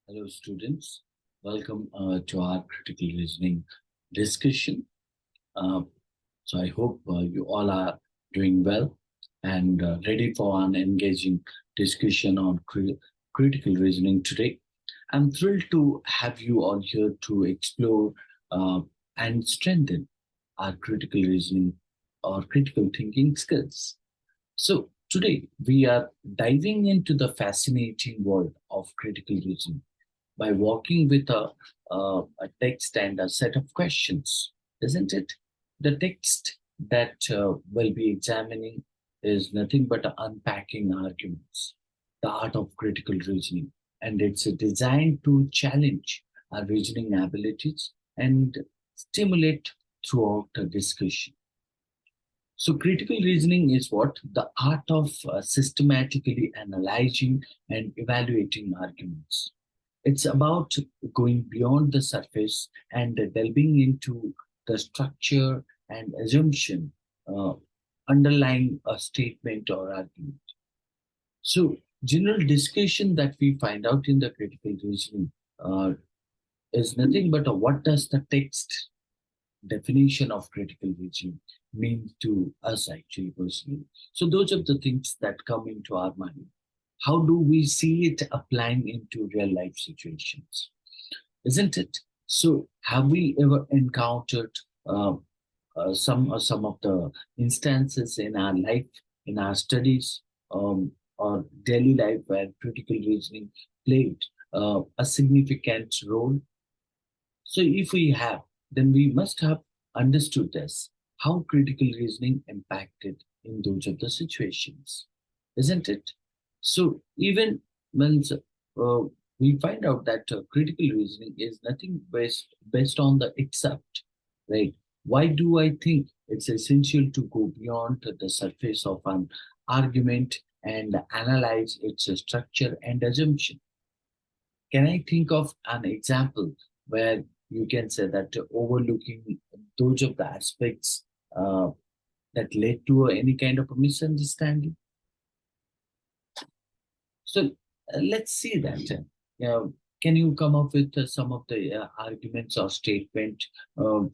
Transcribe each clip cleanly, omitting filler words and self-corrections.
Hello, students. Welcome to our critical reasoning discussion. Uh, so, I hope you all are doing well and ready for an engaging discussion on critical reasoning today. I'm thrilled to have you all here to explore uh, and strengthen our critical reasoning or critical thinking skills. So, today we are diving into the fascinating world of critical reasoning by walking with a text and a set of questions, isn't it? The text that we'll be examining is nothing but unpacking arguments, the art of critical reasoning, and it's designed to challenge our reasoning abilities and stimulate throughout the discussion. So, critical reasoning is what? The art of systematically analyzing and evaluating arguments. It's about going beyond the surface and delving into the structure and assumption uh, underlying a statement or argument. So, general discussion that we find out in the critical reasoning uh, is nothing but what does the text definition of critical reasoning mean to us actually personally. So those are the things that come into our mind. How do we see it applying into real life situations? Isn't it? So have we ever encountered some of the instances in our life, in our studies, or daily life where critical reasoning played a significant role? So if we have, then we must have understood this, how critical reasoning impacted in those of the situations, isn't it? So even when we find out that critical reasoning is nothing based on the except, right? Why do I think it's essential to go beyond the surface of an argument and analyze its structure and assumption? Can I think of an example where you can say that overlooking those of the aspects uh, that led to any kind of a misunderstanding? So let's see that. Can you come up with some of the arguments or statement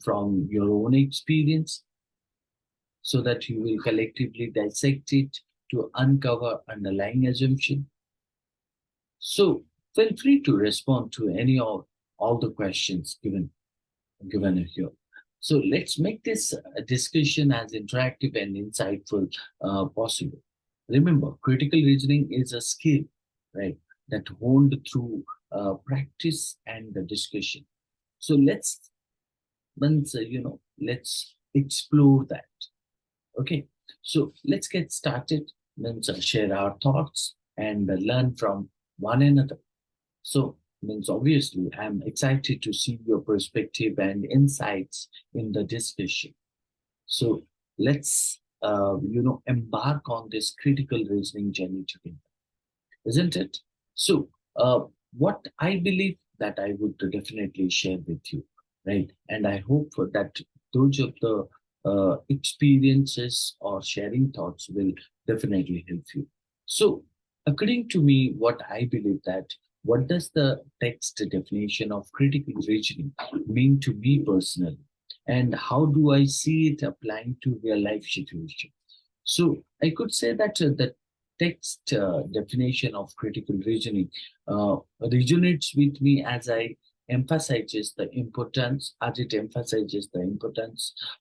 from your own experience so that you will collectively dissect it to uncover underlying assumption? So feel free to respond to any or all the questions given here. So let's make this discussion as interactive and insightful possible. Remember, critical reasoning is a skill, right, that honed through practice and the discussion. So let's explore that. Okay, so let's get started. Let's share our thoughts and learn from one another. So, means obviously, I'm excited to see your perspective and insights in the discussion. So, let's embark on this critical reasoning journey together, isn't it? So, what I believe that I would definitely share with you, right? And I hope that those of the experiences or sharing thoughts will definitely help you. So, according to me, what I believe that what does the text definition of critical reasoning mean to me personally, and how do I see it applying to real life situations? So I could say that the text definition of critical reasoning resonates with me as it emphasizes the importance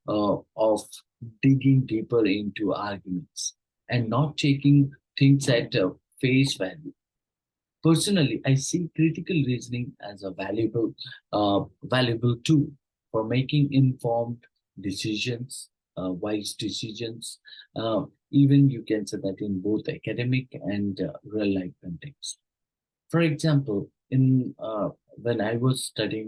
of digging deeper into arguments and not taking things at face value. Personally, I see critical reasoning as a valuable tool for making informed decisions, wise decisions. Even you can say that in both academic and real life context. For example, in when I was studying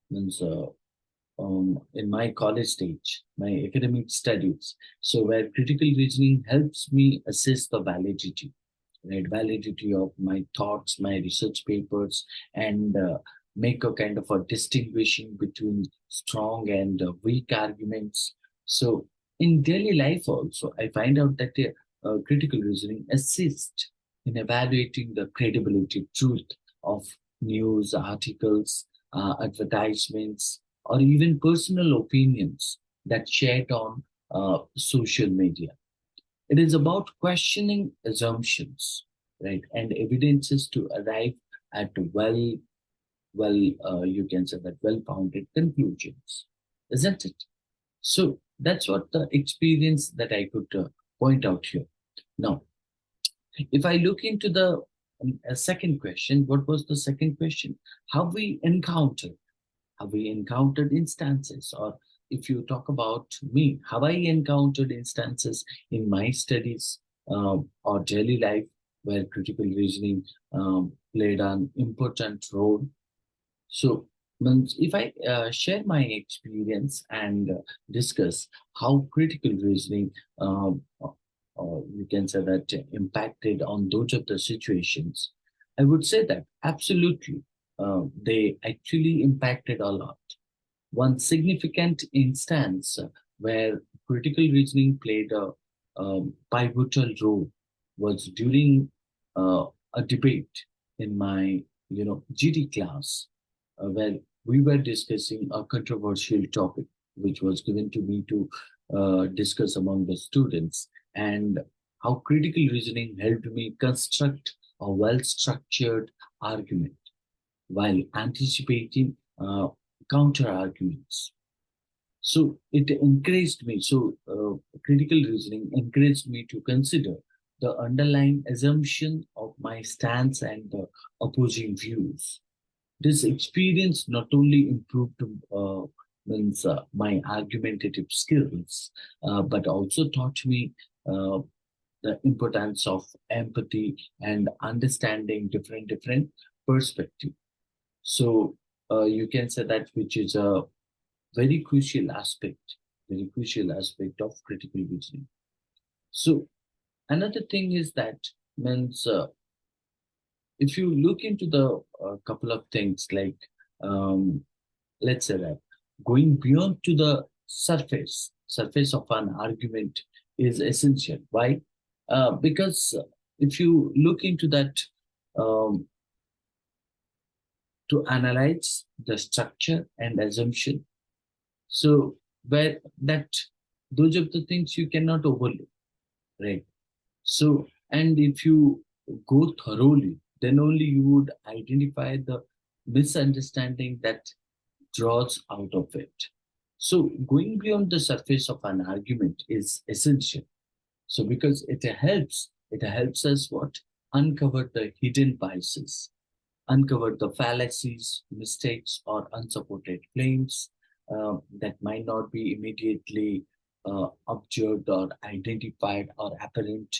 means, in my college stage, my academic studies, so where critical reasoning helps me assess the validity, right, validity of my thoughts, my research papers, and make a kind of a distinguishing between strong and weak arguments. So in daily life also, I find out that critical reasoning assists in evaluating the credibility, truth, of news articles, advertisements, or even personal opinions that shared on social media. It is about questioning assumptions, right, and evidences to arrive at you can say that well-founded conclusions, isn't it? So that's what the experience that I could point out here. Now, if I look into the second question, what was the second question? Have we encountered instances, or if you talk about me, have I encountered instances in my studies or daily life where critical reasoning played an important role? So, if I share my experience and discuss how critical reasoning, you can say that, impacted on those of the situations, I would say that absolutely they actually impacted a lot. One significant instance where critical reasoning played a pivotal role was during uh, a debate in my, GD class, where we were discussing a controversial topic, which was given to me to discuss among the students, and how critical reasoning helped me construct a well-structured argument while anticipating counter arguments. So it encouraged me. Critical reasoning encouraged me to consider the underlying assumption of my stance and the opposing views. This experience not only improved my argumentative skills, but also taught me uh, the importance of empathy and understanding different perspective. So you can say that, which is a very crucial aspect, very crucial aspect of critical reasoning. So another thing is that, means if you look into the couple of things like, um, let's say that going beyond to the surface of an argument is essential. Why? Because if you look into that, um, to analyze the structure and assumption, so where that those are the things you cannot overlook, right? So, and if you go thoroughly, then only you would identify the misunderstanding that draws out of it. So going beyond the surface of an argument is essential. So because it helps us what? Uncover the hidden biases, uncover the fallacies, mistakes, or unsupported claims that might not be immediately observed or identified or apparent.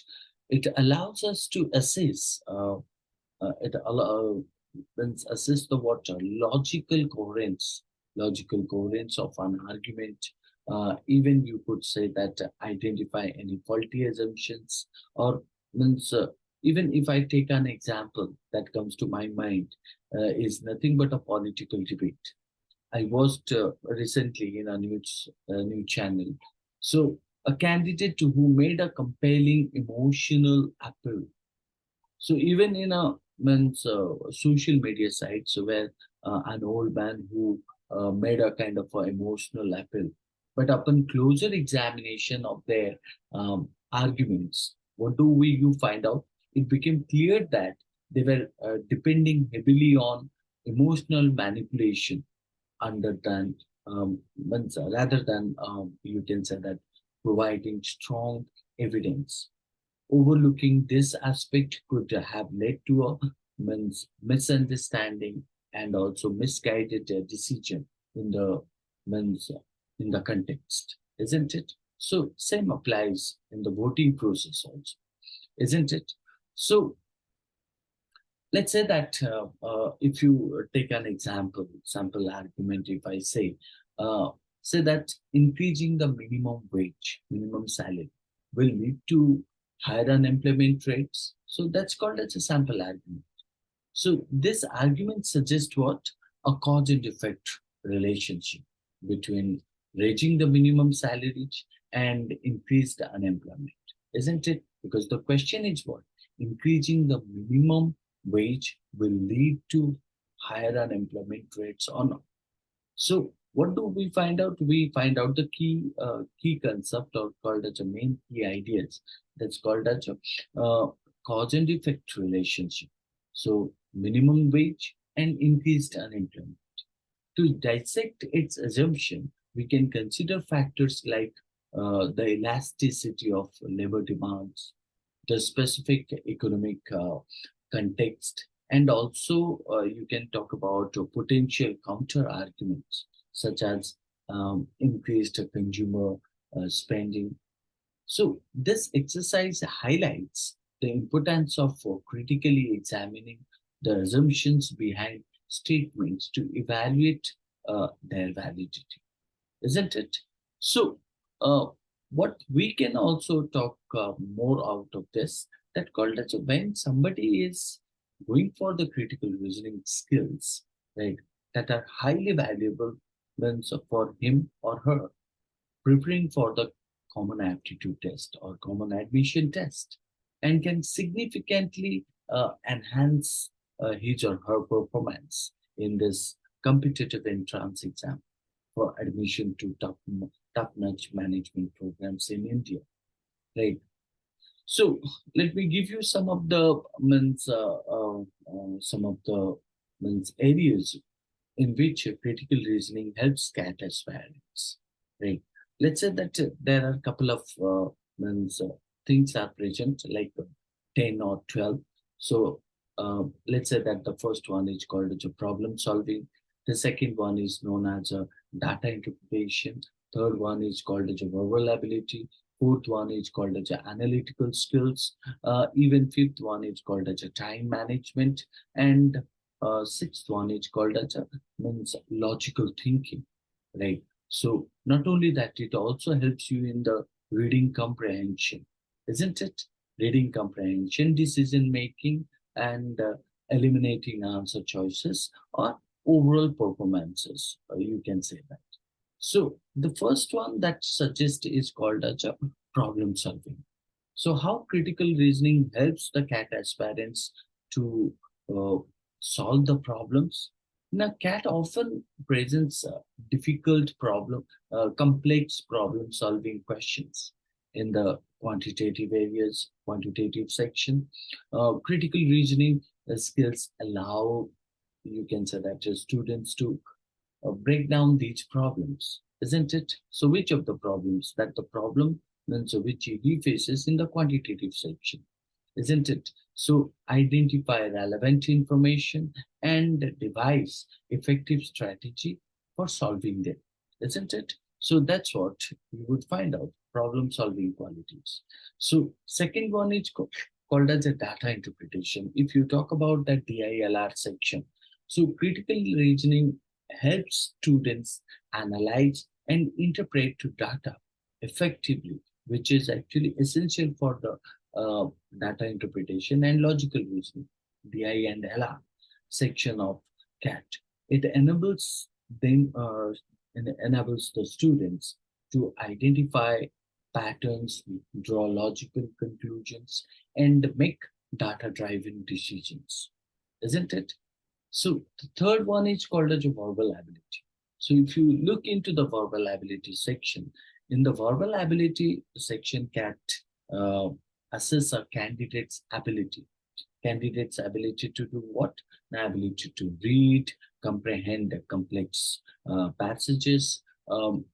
It allows us to assess. It allow, assess the what logical coherence of an argument. Even you could say that identify any faulty assumptions, or means even if I take an example that comes to my mind, is nothing but a political debate. I watched recently in a new channel. So a candidate who made a compelling emotional appeal. So even in a means social media sites where an old man who made a kind of emotional appeal, but upon closer examination of their arguments, what do we you find out? It became clear that they were depending heavily on emotional manipulation under than rather than you can say that providing strong evidence. Overlooking this aspect could have led to a misunderstanding and also misguided decision in the means in the context, isn't it? So same applies in the voting process also, isn't it? So let's say that if you take an sample argument, if I uh, say that increasing the minimum salary will lead to higher unemployment rates. So that's called as a sample argument. So this argument suggests what? A cause and effect relationship between raising the minimum salary and increased unemployment, isn't it? Because the question is what? Increasing the minimum wage will lead to higher unemployment rates or not. So what do we find out? We find out the key concept or called as the main key ideas. That's called as a cause and effect relationship. So minimum wage and increased unemployment. To dissect its assumption, we can consider factors like the elasticity of labor demands, the specific economic context, and also you can talk about potential counter arguments such as increased consumer spending. So this exercise highlights the importance of critically examining the assumptions behind statements to evaluate their validity, isn't it? So, uh, what we can also talk more out of this, that called as when somebody is going for the critical reasoning skills, right, that are highly valuable when for him or her preparing for the common aptitude test or common admission test, and can significantly enhance his or her performance in this competitive entrance exam for admission to top-notch management programs in India, right? So let me give you some of the some of the areas in which critical reasoning helps CAT aspirants, right? Let's say that there are a couple of things are present, like 10 or 12. So let's say that the first one is called as a problem solving. The second one is known as a data interpretation. Third one is called as a verbal ability. Fourth one is called as a analytical skills. Even fifth one is called as a time management. And sixth one is called as a logical thinking, right? So not only that, it also helps you in the reading comprehension, isn't it? Reading comprehension, decision making, and eliminating answer choices or overall performances. You can say that. So the first one that suggests is called as a problem solving. So how critical reasoning helps the CAT aspirants to uh, solve the problems? Now, CAT often presents difficult problem, complex problem solving questions in the quantitative section. Critical reasoning skills allow, you can say that, students to break down these problems, isn't it? So which of the problems that the problem means which he faces in the quantitative section, isn't it? So identify relevant information and devise effective strategy for solving them, isn't it? So that's what you would find out, problem solving qualities. So second one is called as a data interpretation. If you talk about that DILR section, so critical reasoning helps students analyze and interpret to data effectively, which is actually essential for the data interpretation and logical reasoning, DI and LR section of CAT. It enables them, enables the students to identify patterns, draw logical conclusions, and make data-driven decisions, isn't it? So the third one is called as a verbal ability. So if you look into the verbal ability section, in the verbal ability section, CAT uh, assess a candidate's ability to do what? The ability to read, comprehend complex passages,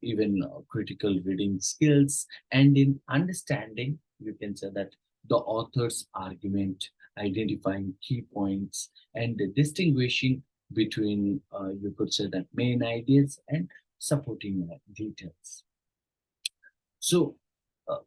even critical reading skills, and in understanding, you can say that the author's argument, identifying key points, and distinguishing between, you could say that, main ideas and supporting details. So uh,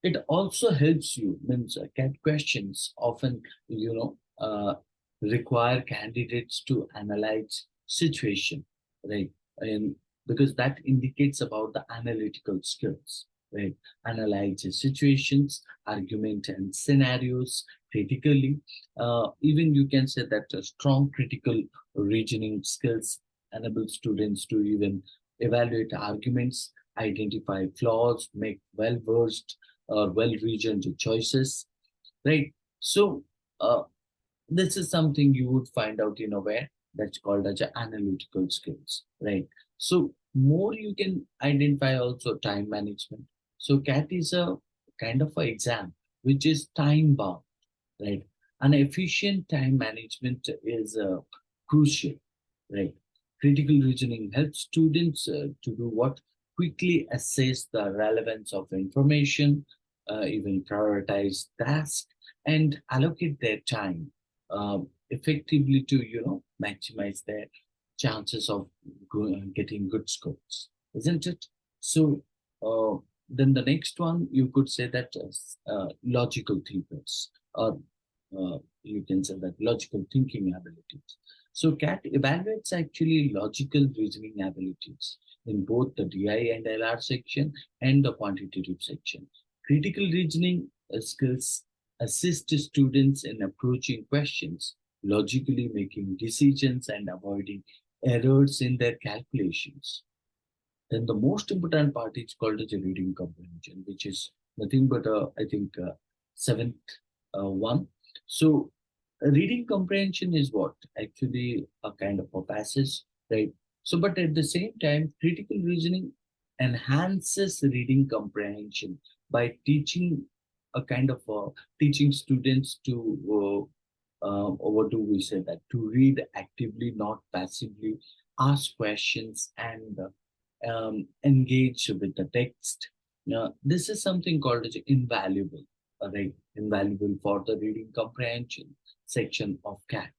it also helps you, means CAT questions often, you know, require candidates to analyze situation, right? And because that indicates about the analytical skills, right? Analyze the situations, argument and scenarios critically. Even you can say that strong critical reasoning skills enable students to even evaluate arguments, identify flaws, make well-versed or well-reasoned choices, right? So uh, This is something you would find out in a way that's called as a analytical skills, right? So more you can identify also time management. So CAT is a kind of a exam which is time bound, right? An efficient time management is crucial, right? Critical reasoning helps students to do what? Quickly assess the relevance of information, even prioritize tasks, and allocate their time effectively to, maximize their chances of getting good scores, isn't it? So, then the next one, you could say that logical thinkers, or you can say that logical thinking abilities. So CAT evaluates actually logical reasoning abilities in both the DI and LR section and the quantitative section. Critical reasoning skills assist students in approaching questions, logically making decisions and avoiding errors in their calculations. Then the most important part is called as a reading comprehension, which is nothing but I think seventh one. So reading comprehension is what actually a kind of a passage, right? So, but at the same time, critical reasoning enhances reading comprehension by teaching a kind of teaching students to what do we say that to read actively, not passively, ask questions, and engage with the text. Now, this is something called as invaluable, right? Invaluable for the reading comprehension section of CAT,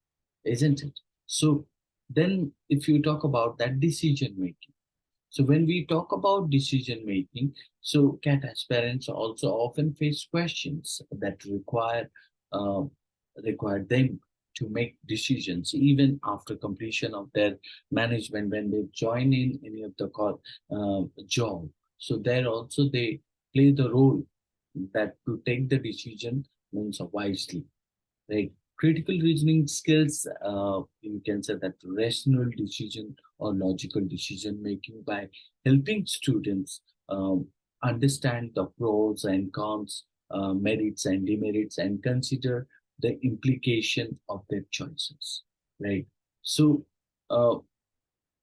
isn't it? So then, if you talk about that decision making, so when we talk about decision making, so CAT aspirants also often face questions that uh, require them to make decisions even after completion of their management when they join in any of the job. So there also they play the role that to take the decision means wisely, right? Critical reasoning skills, you can say that rational decision or logical decision making by helping students understand the pros and cons, merits and demerits, and consider the implication of their choices, right? So, uh,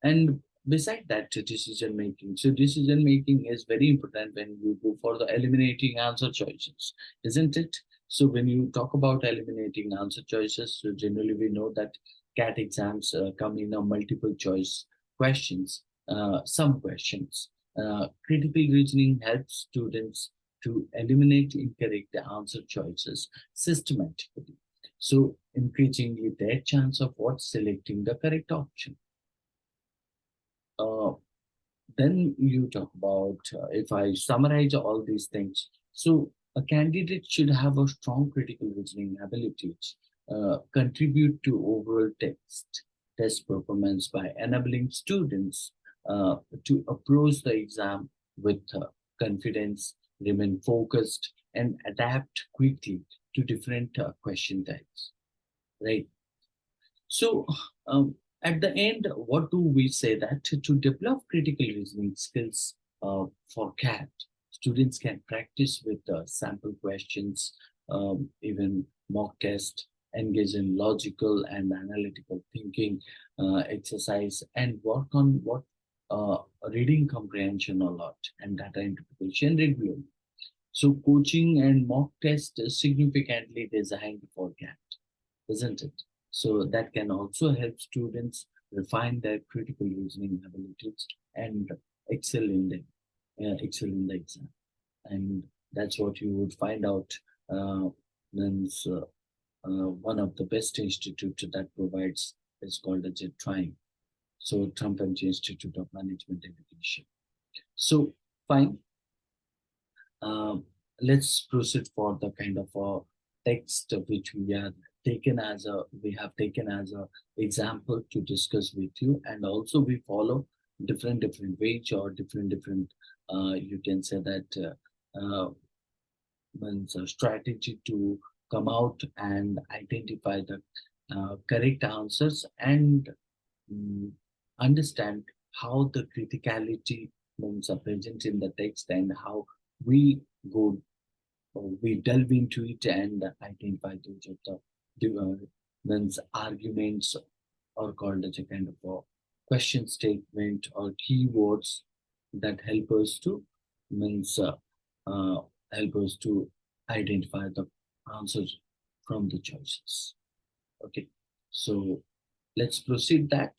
and beside that, decision making. So, decision making is very important when you go for the eliminating answer choices, isn't it? So, when you talk about eliminating answer choices, so generally we know that CAT exams come in a multiple choice questions, some questions. Critical reasoning helps students to eliminate incorrect answer choices systematically. So, increasingly their chance of what selecting the correct option. Uh, then you talk about, if I summarize all these things, so a candidate should have a strong critical reasoning abilities, contribute to overall test performance by enabling students to approach the exam with confidence, remain focused, and adapt quickly to different question types, right? So, at the end, what do we say that to develop critical reasoning skills for CAT, students can practice with sample questions, even mock test, engage in logical and analytical thinking exercise, and work on what reading comprehension a lot and data interpretation regularly. So, coaching and mock test is significantly designed for CAT, isn't it? So that can also help students refine their critical reasoning abilities and excel in the excel in the exam. And that's what you would find out. Uh, means, one of the best institute that provides is called as a TRIME. So Trump and Institute of Management Education. So fine. Um, let's proceed for the kind of a text which we have taken as a example to discuss with you, and also we follow different ways or different you can say that means a strategy to come out and identify the correct answers and mm, understand how the criticality means are present in the text and how we go we delve into it and identify those of the means arguments are called as a kind of a question statement or keywords that help us to means uh, help us to identify the answers from the choices. Okay, so let's proceed that.